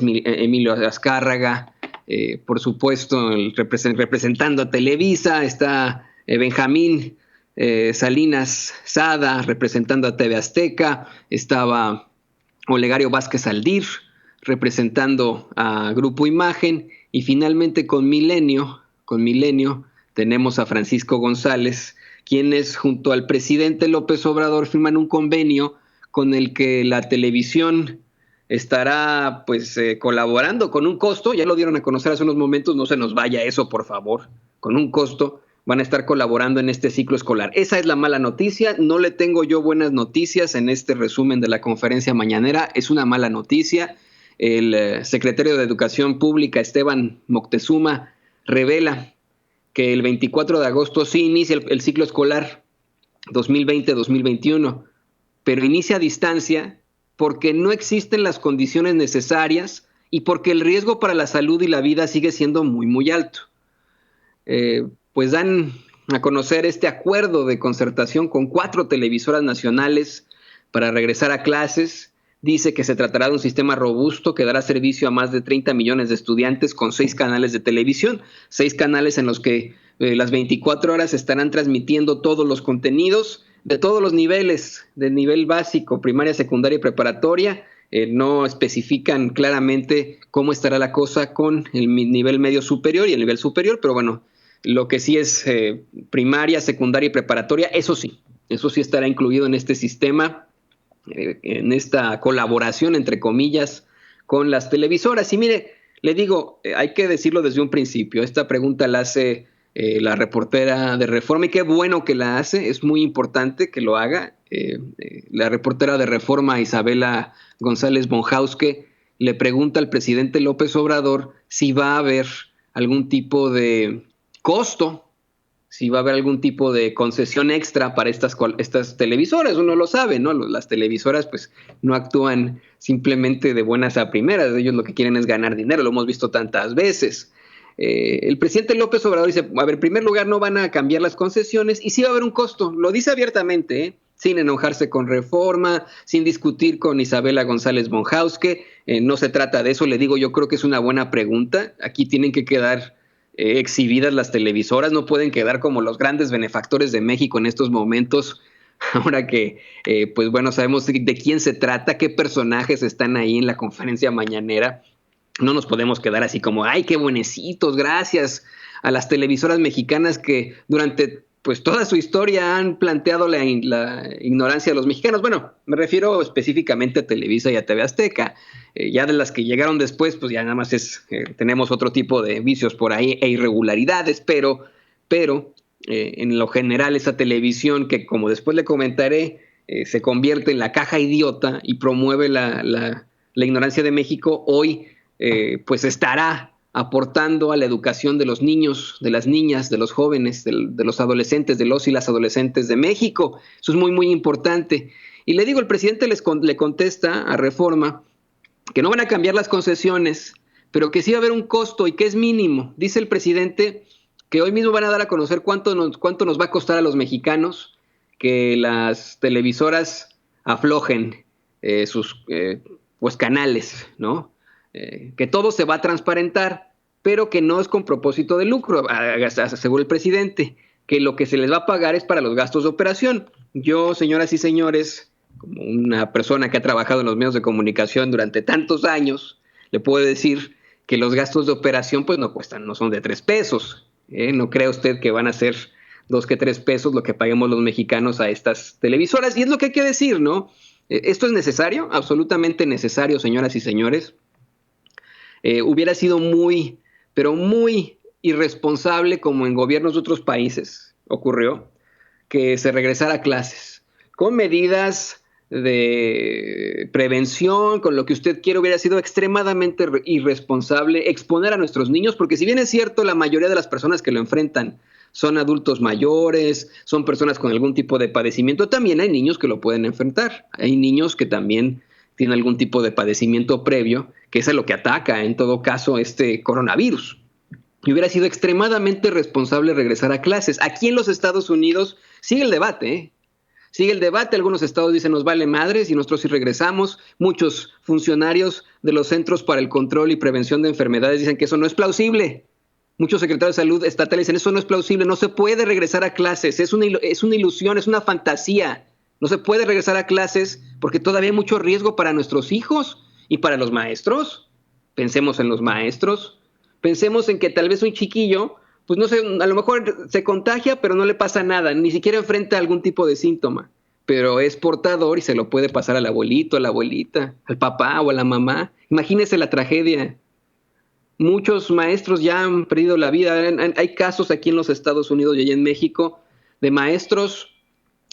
Emilio Azcárraga, por supuesto, representando a Televisa, está Benjamín Salinas Sada representando a TV Azteca, estaba Olegario Vázquez Aldir representando a Grupo Imagen, y finalmente con Milenio tenemos a Francisco González, quienes junto al presidente López Obrador firman un convenio con el que la televisión estará colaborando con un costo, ya lo dieron a conocer hace unos momentos, no se nos vaya eso por favor, con un costo van a estar colaborando en este ciclo escolar. Esa es la mala noticia, no le tengo yo buenas noticias en este resumen de la conferencia mañanera, es una mala noticia. El secretario de Educación Pública, Esteban Moctezuma, revela que el 24 de agosto sí inicia el ciclo escolar 2020-2021, pero inicia a distancia porque no existen las condiciones necesarias y porque el riesgo para la salud y la vida sigue siendo muy, muy alto. Pues dan a conocer este acuerdo de concertación con 4 televisoras nacionales para regresar a clases. Dice que se tratará de un sistema robusto que dará servicio a más de 30 millones de estudiantes con 6 canales de televisión, 6 canales en los que las 24 horas estarán transmitiendo todos los contenidos de todos los niveles, de nivel básico, primaria, secundaria y preparatoria. No especifican claramente cómo estará la cosa con el nivel medio superior y el nivel superior, pero bueno, lo que sí es primaria, secundaria y preparatoria, eso sí estará incluido en este sistema, en esta colaboración, entre comillas, con las televisoras. Y mire, le digo, hay que decirlo desde un principio, esta pregunta la hace la reportera de Reforma, y qué bueno que la hace, es muy importante que lo haga. La reportera de Reforma, Isabela González Bonjauske, le pregunta al presidente López Obrador si va a haber algún tipo de costo, si va a haber algún tipo de concesión extra para estas televisoras. Uno lo sabe, ¿no? Las televisoras pues no actúan simplemente de buenas a primeras, ellos lo que quieren es ganar dinero, lo hemos visto tantas veces. El presidente López Obrador dice, a ver, en primer lugar no van a cambiar las concesiones y sí va a haber un costo, lo dice abiertamente, sin enojarse con Reforma, sin discutir con Isabela González Bonjauske. No se trata de eso, le digo, yo creo que es una buena pregunta. Aquí tienen que quedar exhibidas las televisoras, no pueden quedar como los grandes benefactores de México en estos momentos, ahora que, pues bueno, sabemos de quién se trata, qué personajes están ahí en la conferencia mañanera. No nos podemos quedar así como, ay, qué buenecitos, gracias a las televisoras mexicanas que durante pues toda su historia han planteado la ignorancia de los mexicanos. Bueno, me refiero específicamente a Televisa y a TV Azteca. Ya de las que llegaron después, pues ya nada más tenemos otro tipo de vicios por ahí e irregularidades, pero en lo general esa televisión que, como después le comentaré, se convierte en la caja idiota y promueve la ignorancia de México, hoy pues estará aportando a la educación de los niños, de las niñas, de los jóvenes, de los adolescentes, de los y las adolescentes de México. Eso es muy, muy importante. Y le digo, el presidente le contesta a Reforma que no van a cambiar las concesiones, pero que sí va a haber un costo y que es mínimo. Dice el presidente que hoy mismo van a dar a conocer cuánto nos va a costar a los mexicanos que las televisoras aflojen sus pues canales, ¿no? Que todo se va a transparentar, pero que no es con propósito de lucro, asegura el presidente, que lo que se les va a pagar es para los gastos de operación. Yo, señoras y señores, como una persona que ha trabajado en los medios de comunicación durante tantos años, le puedo decir que los gastos de operación pues no cuestan, no son de 3 pesos. No crea usted que van a ser 2 que 3 pesos lo que paguemos los mexicanos a estas televisoras, y es lo que hay que decir, ¿no? ¿Esto es necesario? Absolutamente necesario, señoras y señores. Hubiera sido muy, pero muy irresponsable, como en gobiernos de otros países ocurrió, que se regresara a clases con medidas de prevención, con lo que usted quiera. Hubiera sido extremadamente irresponsable exponer a nuestros niños, porque si bien es cierto, la mayoría de las personas que lo enfrentan son adultos mayores, son personas con algún tipo de padecimiento, también hay niños que lo pueden enfrentar, hay niños que también tienen algún tipo de padecimiento previo, que es a lo que ataca en todo caso este coronavirus. Y hubiera sido extremadamente responsable regresar a clases. Aquí en los Estados Unidos sigue el debate, Sigue el debate, algunos estados dicen nos vale madres y nosotros sí regresamos. Muchos funcionarios de los Centros para el Control y Prevención de Enfermedades dicen que eso no es plausible. Muchos secretarios de salud estatales dicen eso no es plausible, no se puede regresar a clases, es una ilusión, es una fantasía. No se puede regresar a clases porque todavía hay mucho riesgo para nuestros hijos y para los maestros. Pensemos en los maestros, pensemos en que tal vez un chiquillo, pues no sé, a lo mejor se contagia, pero no le pasa nada, ni siquiera enfrenta algún tipo de síntoma, pero es portador y se lo puede pasar al abuelito, a la abuelita, al papá o a la mamá. Imagínese la tragedia. Muchos maestros ya han perdido la vida. Hay casos aquí en los Estados Unidos y allá en México de maestros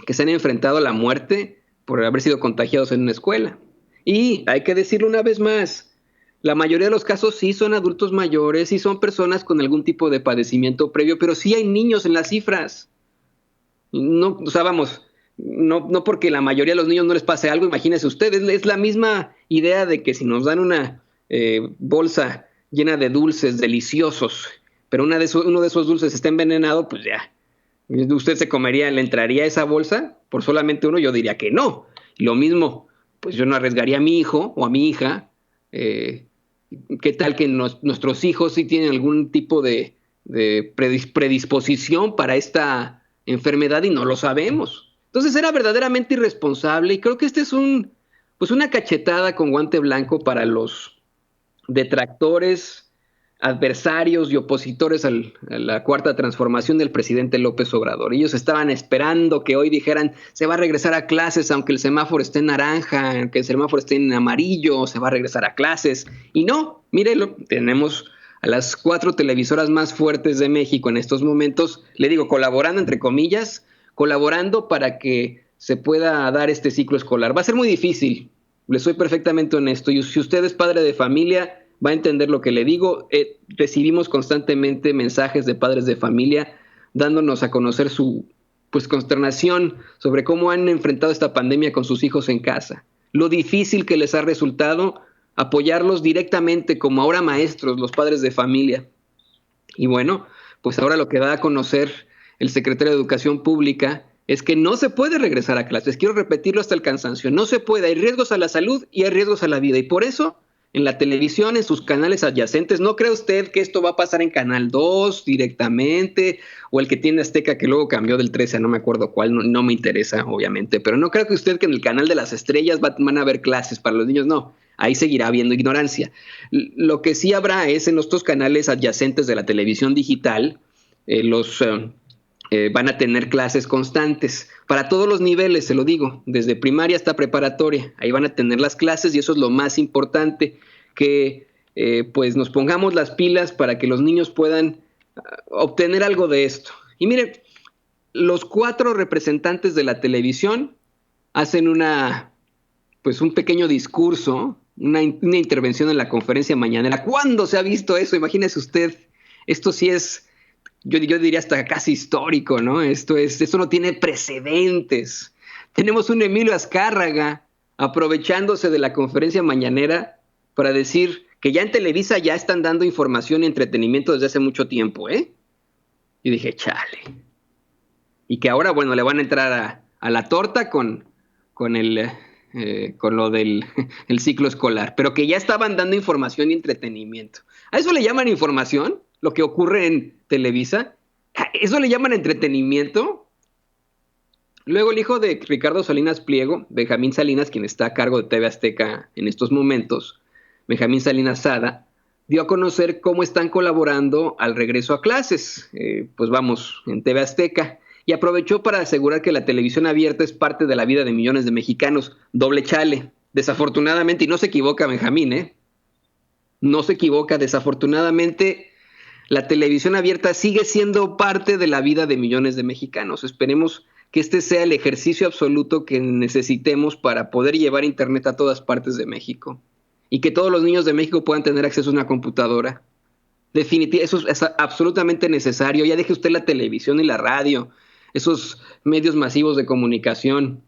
que se han enfrentado a la muerte por haber sido contagiados en una escuela. Y hay que decirlo una vez más, la mayoría de los casos sí son adultos mayores, sí son personas con algún tipo de padecimiento previo, pero sí hay niños en las cifras. No, o sea, vamos, no porque la mayoría de los niños no les pase algo, imagínense ustedes, es la misma idea de que si nos dan una bolsa llena de dulces deliciosos, pero uno de esos dulces está envenenado, pues ya, ¿usted se comería, le entraría a esa bolsa por solamente uno? Yo diría que no. Lo mismo, pues yo no arriesgaría a mi hijo o a mi hija. ¿Qué tal que nuestros hijos sí tienen algún tipo de predisposición para esta enfermedad y no lo sabemos? Entonces era verdaderamente irresponsable y creo que este es pues una cachetada con guante blanco para los detractores, adversarios y opositores a la cuarta transformación del presidente López Obrador. Ellos estaban esperando que hoy dijeran se va a regresar a clases aunque el semáforo esté en naranja, aunque el semáforo esté en amarillo, se va a regresar a clases. Y no, mírenlo, tenemos a las 4 televisoras más fuertes de México en estos momentos, le digo, colaborando entre comillas, colaborando para que se pueda dar este ciclo escolar. Va a ser muy difícil, les soy perfectamente honesto, y si usted es padre de familia, va a entender lo que le digo. Recibimos constantemente mensajes de padres de familia dándonos a conocer su consternación sobre cómo han enfrentado esta pandemia con sus hijos en casa. Lo difícil que les ha resultado apoyarlos directamente como ahora maestros, los padres de familia. Y bueno, pues ahora lo que da a conocer el secretario de Educación Pública es que no se puede regresar a clases. Quiero repetirlo hasta el cansancio. No se puede. Hay riesgos a la salud y hay riesgos a la vida. Y por eso en la televisión, en sus canales adyacentes. ¿No cree usted que esto va a pasar en Canal 2 directamente? O el que tiene Azteca, que luego cambió del 13, no me acuerdo cuál, no me interesa, obviamente. Pero no creo que usted que en el canal de las estrellas van a haber clases para los niños, no. Ahí seguirá habiendo ignorancia. Lo que sí habrá es en estos canales adyacentes de la televisión digital, van a tener clases constantes para todos los niveles, se lo digo, desde primaria hasta preparatoria. Ahí van a tener las clases y eso es lo más importante, que pues nos pongamos las pilas para que los niños puedan obtener algo de esto. Y mire, los 4 representantes de la televisión hacen un pequeño discurso, una intervención en la conferencia mañanera. ¿Cuándo se ha visto eso? Imagínese usted, esto sí es... Yo diría hasta casi histórico, ¿no? Esto no tiene precedentes. Tenemos un Emilio Azcárraga aprovechándose de la conferencia mañanera para decir que ya en Televisa ya están dando información y entretenimiento desde hace mucho tiempo, ¿eh? Y dije, chale. Y que ahora, bueno, le van a entrar a la torta con lo del el ciclo escolar, pero que ya estaban dando información y entretenimiento. ¿A eso le llaman información? Lo que ocurre en Televisa, ¿eso le llaman entretenimiento? Luego el hijo de Ricardo Salinas Pliego, Benjamín Salinas, quien está a cargo de TV Azteca en estos momentos, Benjamín Salinas Sada, dio a conocer cómo están colaborando al regreso a clases, en TV Azteca, y aprovechó para asegurar que la televisión abierta es parte de la vida de millones de mexicanos. Doble chale, desafortunadamente, y no se equivoca Benjamín, no se equivoca, desafortunadamente la televisión abierta sigue siendo parte de la vida de millones de mexicanos. Esperemos que este sea el ejercicio absoluto que necesitemos para poder llevar internet a todas partes de México y que todos los niños de México puedan tener acceso a una computadora. Definitivamente, eso es absolutamente necesario. Ya deje usted la televisión y la radio, esos medios masivos de comunicación.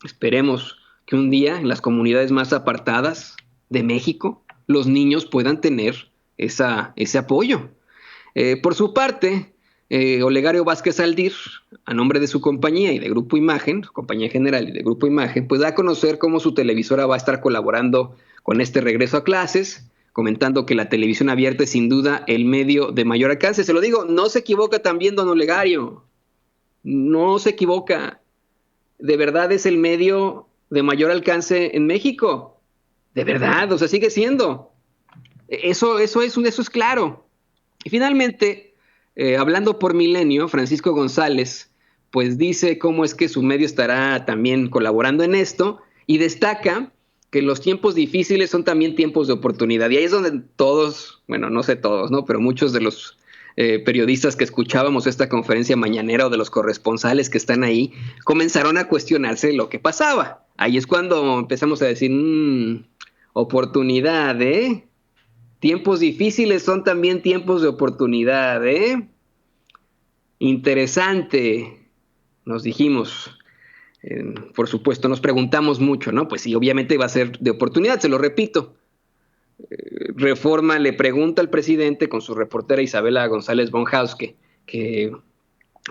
Esperemos que un día en las comunidades más apartadas de México los niños puedan tener ese apoyo. Por su parte, Olegario Vázquez Aldir, a nombre de su compañía y de Grupo Imagen, su compañía general y de Grupo Imagen, pues da a conocer cómo su televisora va a estar colaborando con este regreso a clases, comentando que la televisión abierta es sin duda el medio de mayor alcance. Se lo digo, no se equivoca también don Olegario, no se equivoca. De verdad es el medio de mayor alcance en México. De verdad, o sea, sigue siendo. Eso es claro. Y finalmente, hablando por Milenio, Francisco González, pues dice cómo es que su medio estará también colaborando en esto y destaca que los tiempos difíciles son también tiempos de oportunidad. Y ahí es donde todos, bueno, no sé todos, ¿no? Pero muchos de los periodistas que escuchábamos esta conferencia mañanera o de los corresponsales que están ahí, comenzaron a cuestionarse lo que pasaba. Ahí es cuando empezamos a decir, oportunidad, ¿eh? Tiempos difíciles son también tiempos de oportunidad, ¿eh? Interesante, nos dijimos. Por supuesto, nos preguntamos mucho, ¿no? Pues sí, obviamente va a ser de oportunidad, se lo repito. Reforma le pregunta al presidente con su reportera Isabela González Bonhaus que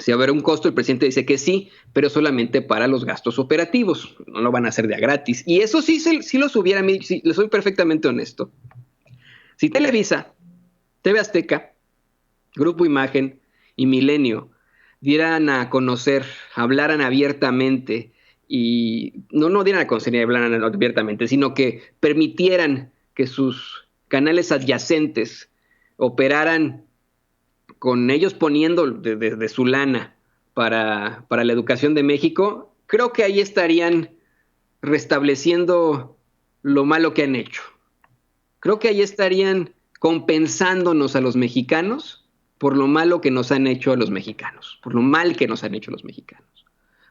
si va a haber un costo, el presidente dice que sí, pero solamente para los gastos operativos, no lo van a hacer de a gratis. Y eso sí los hubiera, sí, le soy perfectamente honesto. Si Televisa, TV Azteca, Grupo Imagen y Milenio dieran a conocer, hablaran abiertamente y no dieran a conocer y hablaran abiertamente, sino que permitieran que sus canales adyacentes operaran con ellos poniendo de su lana para la educación de México, creo que ahí estarían restableciendo lo malo que han hecho. Creo que ahí estarían compensándonos a los mexicanos por lo malo que nos han hecho a los mexicanos, por lo mal que nos han hecho los mexicanos,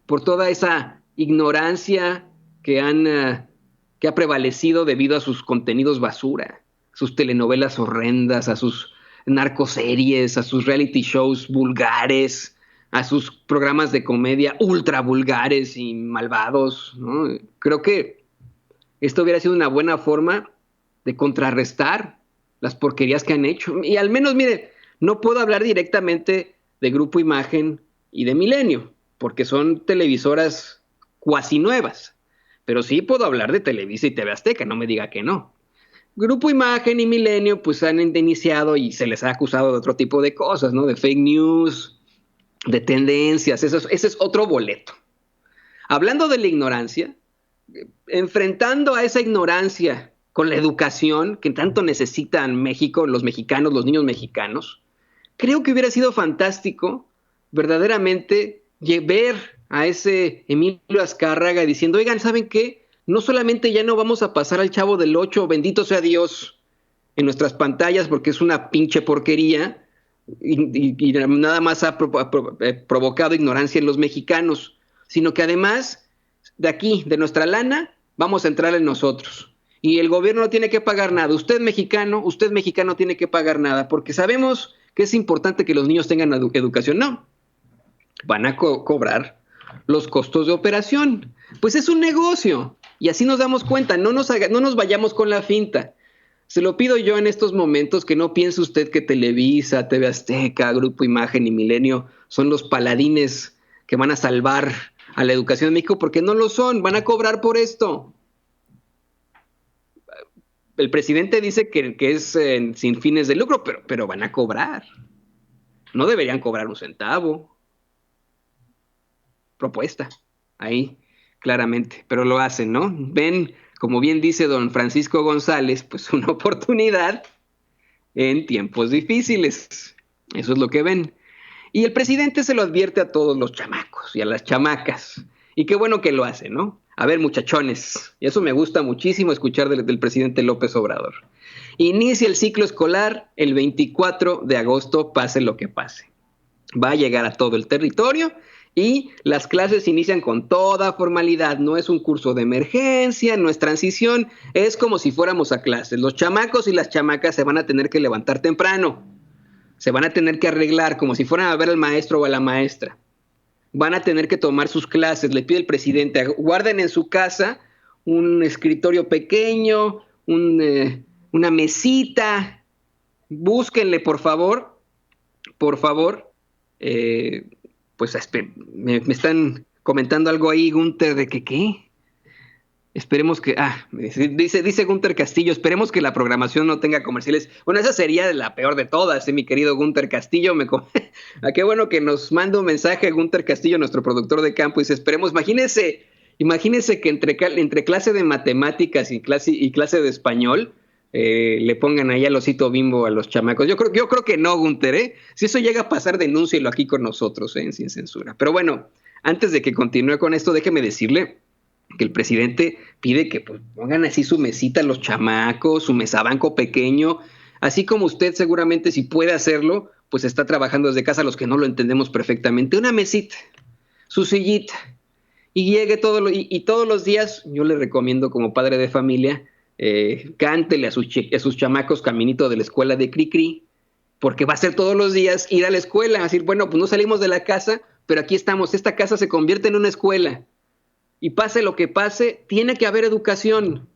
por toda esa ignorancia que ha prevalecido debido a sus contenidos basura, sus telenovelas horrendas, a sus narcoseries, a sus reality shows vulgares, a sus programas de comedia ultra vulgares y malvados, ¿no? Creo que esto hubiera sido una buena forma de contrarrestar las porquerías que han hecho. Y al menos, mire, no puedo hablar directamente de Grupo Imagen y de Milenio, porque son televisoras cuasi nuevas. Pero sí puedo hablar de Televisa y TV Azteca, no me diga que no. Grupo Imagen y Milenio pues han iniciado y se les ha acusado de otro tipo de cosas, ¿no? De fake news, de tendencias, ese es otro boleto. Hablando de la ignorancia, enfrentando a esa ignorancia con la educación que tanto necesitan México, los mexicanos, los niños mexicanos, creo que hubiera sido fantástico verdaderamente ver a ese Emilio Azcárraga diciendo, oigan, ¿saben qué? No solamente ya no vamos a pasar al Chavo del Ocho, bendito sea Dios, en nuestras pantallas porque es una pinche porquería y nada más ha provocado ignorancia en los mexicanos, sino que además de aquí, de nuestra lana, vamos a entrar en nosotros. Y el gobierno no tiene que pagar nada. Usted mexicano tiene que pagar nada, porque sabemos que es importante que los niños tengan educación. No, van a cobrar los costos de operación. Pues es un negocio. Y así nos damos cuenta, no nos vayamos con la finta. Se lo pido yo en estos momentos que no piense usted que Televisa, TV Azteca, Grupo Imagen y Milenio son los paladines que van a salvar a la educación en México, porque no lo son, van a cobrar por esto. El presidente dice que es sin fines de lucro, pero van a cobrar. No deberían cobrar un centavo. Propuesta, ahí, claramente, pero lo hacen, ¿no? Ven, como bien dice don Francisco González, pues una oportunidad en tiempos difíciles. Eso es lo que ven. Y el presidente se lo advierte a todos los chamacos y a las chamacas. Y qué bueno que lo hace, ¿no? A ver, muchachones, y eso me gusta muchísimo escuchar del presidente López Obrador. Inicia el ciclo escolar el 24 de agosto, pase lo que pase. Va a llegar a todo el territorio y las clases inician con toda formalidad. No es un curso de emergencia, no es transición, es como si fuéramos a clases. Los chamacos y las chamacas se van a tener que levantar temprano. Se van a tener que arreglar como si fueran a ver al maestro o a la maestra. Van a tener que tomar sus clases. Le pide el presidente, guarden en su casa un escritorio pequeño, una mesita. Búsquenle, por favor, Eh, pues me están comentando algo ahí, Gunther, de que ¿qué? Esperemos que, dice Gunther Castillo, esperemos que la programación no tenga comerciales. Bueno, esa sería la peor de todas, mi querido Gunther Castillo. Qué bueno que nos manda un mensaje Gunther Castillo, nuestro productor de campo, y dice, esperemos, imagínese que entre clase de matemáticas y clase de español, le pongan ahí al osito Bimbo a los chamacos. Yo creo que no, Gunther, ¿eh? Si eso llega a pasar, denúncielo aquí con nosotros, Sin Censura. Pero bueno, antes de que continúe con esto, déjeme decirle que el presidente pide que pues, pongan así su mesita los chamacos, su mesabanco pequeño, así como usted seguramente si puede hacerlo, pues está trabajando desde casa, los que no lo entendemos perfectamente, una mesita, su sillita, y llegue y todos los días, yo le recomiendo como padre de familia, cántele a sus chamacos caminito de la escuela de Cricri, porque va a ser todos los días ir a la escuela, decir, bueno, pues no salimos de la casa, pero aquí estamos, esta casa se convierte en una escuela. Y pase lo que pase, tiene que haber educación.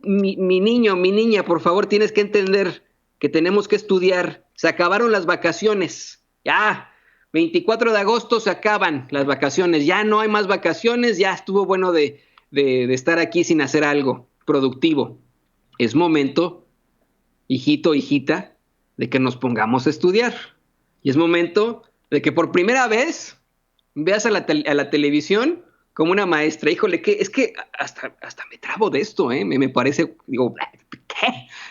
Mi niño, mi niña, por favor, tienes que entender que tenemos que estudiar. Se acabaron las vacaciones. Ya, 24 de agosto se acaban las vacaciones. Ya no hay más vacaciones. Ya estuvo bueno de estar aquí sin hacer algo productivo. Es momento, hijito, hijita, de que nos pongamos a estudiar. Y es momento de que por primera vez veas a la televisión como una maestra. Híjole, es que hasta me trabo de esto, me parece, digo, ¿qué?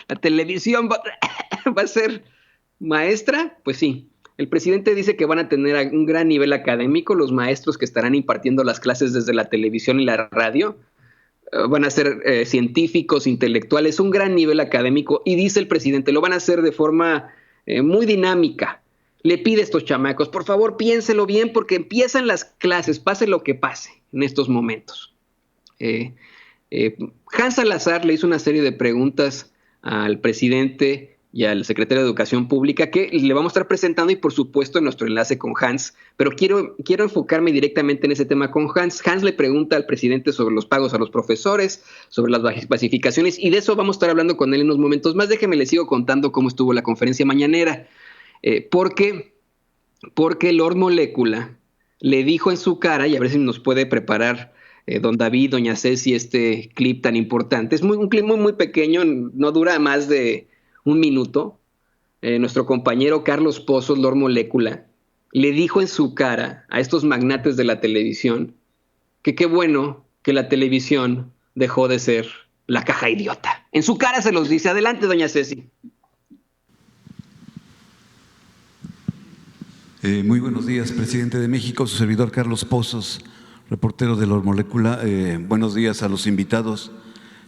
¿La televisión va a ser maestra? Pues sí. El presidente dice que van a tener un gran nivel académico los maestros que estarán impartiendo las clases desde la televisión y la radio. Van a ser científicos, intelectuales, un gran nivel académico. Y dice el presidente, lo van a hacer de forma muy dinámica. Le pide a estos chamacos, por favor, piénselo bien porque empiezan las clases, pase lo que pase en estos momentos. Hans Salazar le hizo una serie de preguntas al presidente y al secretario de Educación Pública que le vamos a estar presentando y por supuesto en nuestro enlace con Hans, pero quiero enfocarme directamente en ese tema con Hans. Hans le pregunta al presidente sobre los pagos a los profesores, sobre las basificaciones y de eso vamos a estar hablando con él en unos momentos más. Déjeme le sigo contando cómo estuvo la conferencia mañanera. Porque Lord Molécula le dijo en su cara, y a ver si nos puede preparar don David, doña Ceci, este clip tan importante. Es un clip muy, muy pequeño, no dura más de un minuto. Nuestro compañero Carlos Pozos, Lord Molécula, le dijo en su cara a estos magnates de la televisión que qué bueno que la televisión dejó de ser la caja idiota. En su cara se los dice. Adelante, doña Ceci. Muy buenos días, presidente de México, su servidor Carlos Pozos, reportero de Lord Molécula. Buenos días a los invitados.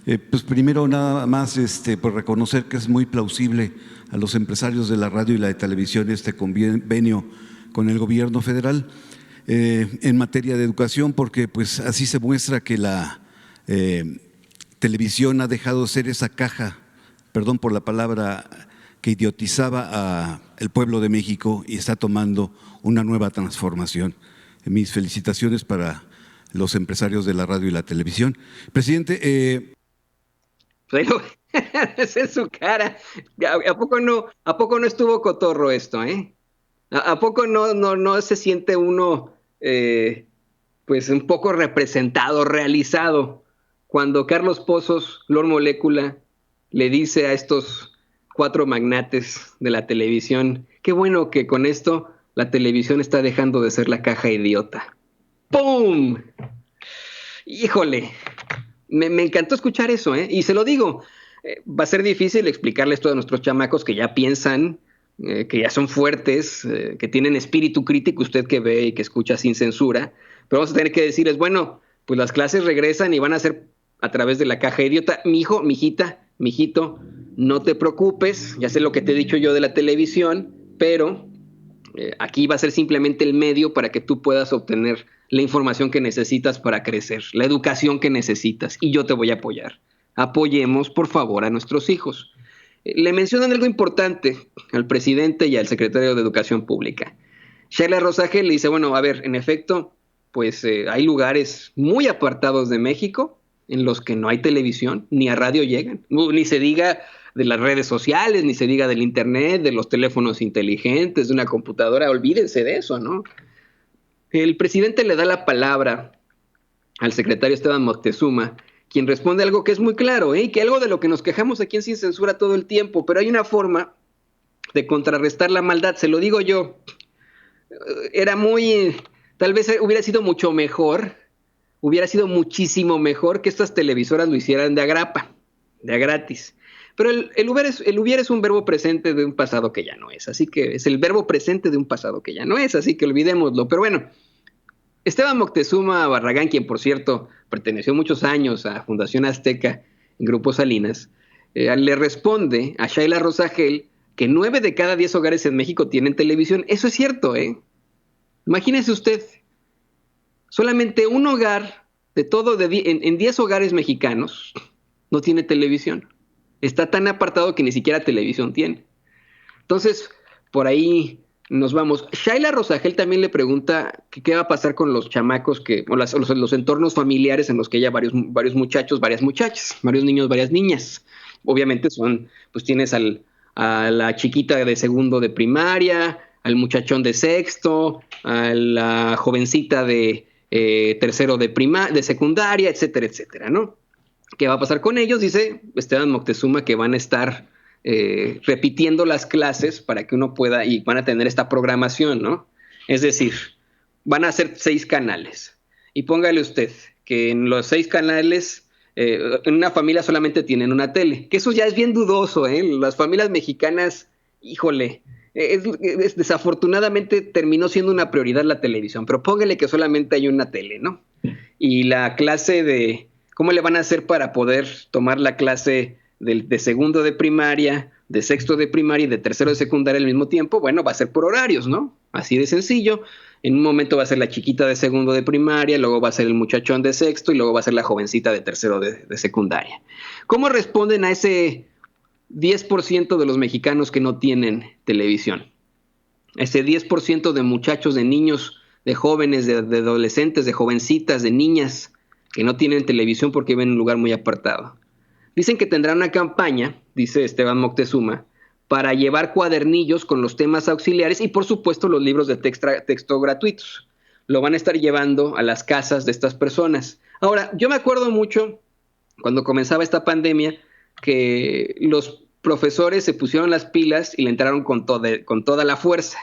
Pues primero nada más por reconocer que es muy plausible a los empresarios de la radio y la de televisión este convenio con el gobierno federal en materia de educación, porque pues así se muestra que la televisión ha dejado de ser esa caja, perdón por la palabra, que idiotizaba al pueblo de México y está tomando una nueva transformación. Mis felicitaciones para los empresarios de la radio y la televisión. Presidente. Pero es en su cara. ¿A poco no estuvo cotorro esto, ¿A poco no se siente uno pues un poco representado, realizado, cuando Carlos Pozos, Lord Molécula, le dice a estos 4 magnates de la televisión, qué bueno que con esto la televisión está dejando de ser la caja idiota? ¡Pum! Híjole, me encantó escuchar eso, y se lo digo, va a ser difícil explicarle esto a nuestros chamacos que ya piensan, que ya son fuertes, que tienen espíritu crítico, usted que ve y que escucha sin censura, pero vamos a tener que decirles, bueno, pues las clases regresan y van a ser a través de la caja idiota. Mi hijo, mi hijita, mijito, no te preocupes, ya sé lo que te he dicho yo de la televisión, pero aquí va a ser simplemente el medio para que tú puedas obtener la información que necesitas para crecer, la educación que necesitas, y yo te voy a apoyar. Apoyemos, por favor, a nuestros hijos. Le mencionan algo importante al presidente y al secretario de Educación Pública. Sheila Rosagel le dice, bueno, a ver, en efecto, pues hay lugares muy apartados de México en los que no hay televisión, ni a radio llegan, ni se diga de las redes sociales, ni se diga del internet, de los teléfonos inteligentes, de una computadora, olvídense de eso, ¿no? El presidente le da la palabra al secretario Esteban Moctezuma, quien responde algo que es muy claro, que algo de lo que nos quejamos aquí en Sin Censura todo el tiempo, pero hay una forma de contrarrestar la maldad, se lo digo yo. Era muy, tal vez hubiera sido mucho mejor, hubiera sido muchísimo mejor que estas televisoras lo hicieran de agrapa, de a gratis. Pero el hubiera es un verbo presente de un pasado que ya no es, así que es el verbo presente de un pasado que ya no es, así que olvidémoslo. Pero bueno, Esteban Moctezuma Barragán, quien por cierto perteneció muchos años a Fundación Azteca en Grupo Salinas, le responde a Shaila Rosagel que 9 de cada 10 hogares en México tienen televisión. Eso es cierto, ¿eh? Imagínese usted, solamente un hogar en 10 hogares mexicanos no tiene televisión. Está tan apartado que ni siquiera televisión tiene. Entonces, por ahí nos vamos. Shaila Rosagel también le pregunta qué va a pasar con los chamacos, los entornos familiares en los que haya varios muchachos, varias muchachas, varios niños, varias niñas. Obviamente pues tienes a la chiquita de segundo de primaria, al muchachón de sexto, a la jovencita de tercero de secundaria, etcétera, etcétera, ¿no? ¿Qué va a pasar con ellos? Dice Esteban Moctezuma que van a estar repitiendo las clases para que uno pueda, y van a tener esta programación, ¿no? Es decir, van a hacer 6 canales. Y póngale usted que en los 6 canales, en una familia solamente tienen una tele, que eso ya es bien dudoso, ¿eh? Las familias mexicanas, híjole, desafortunadamente terminó siendo una prioridad la televisión, pero póngale que solamente hay una tele, ¿no? Y la clase de, ¿cómo le van a hacer para poder tomar la clase de segundo de primaria, de sexto de primaria y de tercero de secundaria al mismo tiempo? Bueno, va a ser por horarios, ¿no? Así de sencillo. En un momento va a ser la chiquita de segundo de primaria, luego va a ser el muchachón de sexto y luego va a ser la jovencita de tercero de secundaria. ¿Cómo responden a ese 10% de los mexicanos que no tienen televisión? Ese 10% de muchachos, de niños, de jóvenes, de adolescentes, de jovencitas, de niñas que no tienen televisión porque viven en un lugar muy apartado. Dicen que tendrán una campaña, dice Esteban Moctezuma, para llevar cuadernillos con los temas auxiliares y, por supuesto, los libros de texto gratuitos. Lo van a estar llevando a las casas de estas personas. Ahora, yo me acuerdo mucho, cuando comenzaba esta pandemia, que los profesores se pusieron las pilas y le entraron con toda la fuerza.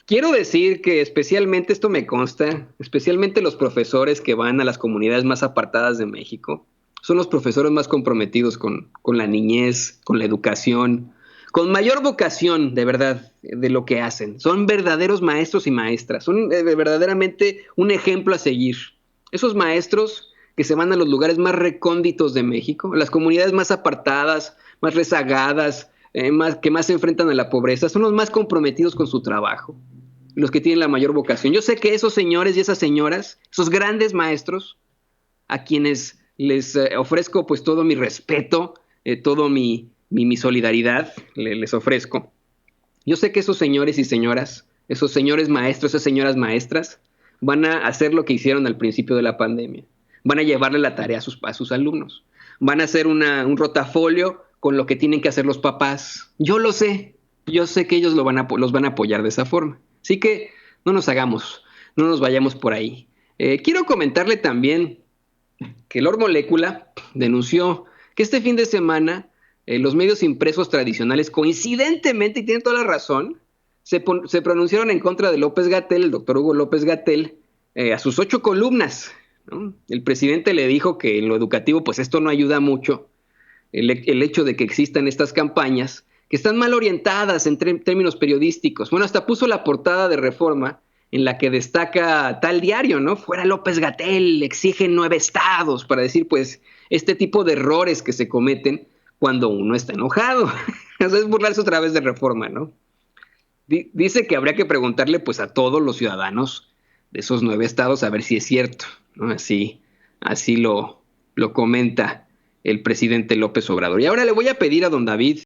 Quiero decir que especialmente, esto me consta, especialmente los profesores que van a las comunidades más apartadas de México, son los profesores más comprometidos con la niñez, con la educación, con mayor vocación, de verdad, de lo que hacen. Son verdaderos maestros y maestras, son verdaderamente un ejemplo a seguir. Esos maestros que se van a los lugares más recónditos de México, a las comunidades más apartadas, más rezagadas, que más se enfrentan a la pobreza, son los más comprometidos con su trabajo, los que tienen la mayor vocación. Yo sé que esos señores y esas señoras, esos grandes maestros, a quienes les ofrezco pues todo mi respeto, todo mi solidaridad les ofrezco. Yo sé que esos señores y señoras, esos señores maestros, esas señoras maestras, van a hacer lo que hicieron al principio de la pandemia. Van a llevarle la tarea a sus alumnos. Van a hacer un rotafolio con lo que tienen que hacer los papás. Yo lo sé. Yo sé que ellos los van a apoyar de esa forma. Así que no nos vayamos por ahí. Quiero comentarle también que Lord Molecula denunció que este fin de semana los medios impresos tradicionales, coincidentemente, y tienen toda la razón, se pronunciaron en contra de López-Gatell, el doctor Hugo López-Gatell, a sus 8 columnas, ¿no? El presidente le dijo que en lo educativo pues esto no ayuda mucho, el hecho de que existan estas campañas que están mal orientadas en términos periodísticos. Bueno, hasta puso la portada de Reforma en la que destaca tal diario, ¿no? Fuera López-Gatell, exigen 9 estados, para decir, pues, este tipo de errores que se cometen cuando uno está enojado. Eso es burlarse otra vez de Reforma, ¿no? Dice que habría que preguntarle, pues, a todos los ciudadanos de esos 9 estados a ver si es cierto, ¿no? Así lo comenta el presidente López Obrador. Y ahora le voy a pedir a don David